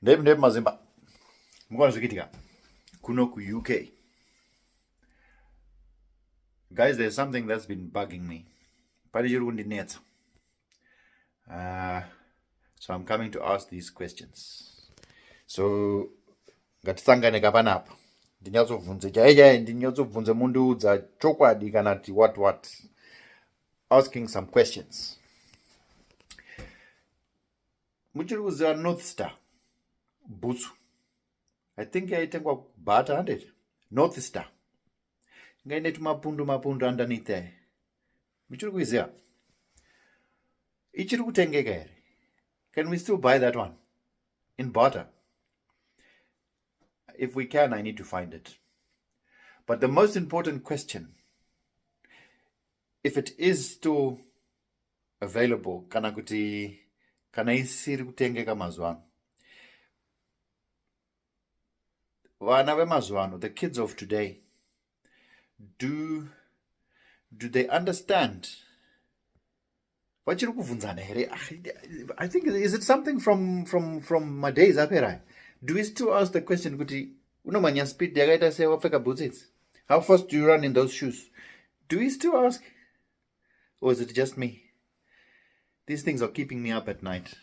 Ndep mazimba. Mukwana zvikitika. Kuno ku UK. Guys, there's something that's been bugging me. Parichiri kundinetsa. So I'm coming to ask these questions. So ngatisangane kapanapa. Ndinyatsobvunze chaiye ndinyatsobvunze mundiudza chokwadi kana kuti what. Asking some questions. Muchiri kuziva North Star. Butsu. I think yaitengwa bata 100. North Star. Ngaine tumapundu underneath there. Muchiri kuziva. Ichiri kutengeka here. Can we still buy that one? In barter? If we can, I need to find it. But the most important question, if it is still available, kana isiri kutengeka mazuano. Vana vemazuano, the kids of today, do they understand? I think, is it something from my days up here? Do we still ask the question, speed how fast do you run in those shoes? Do we still ask? Or is it just me? These things are keeping me up at night.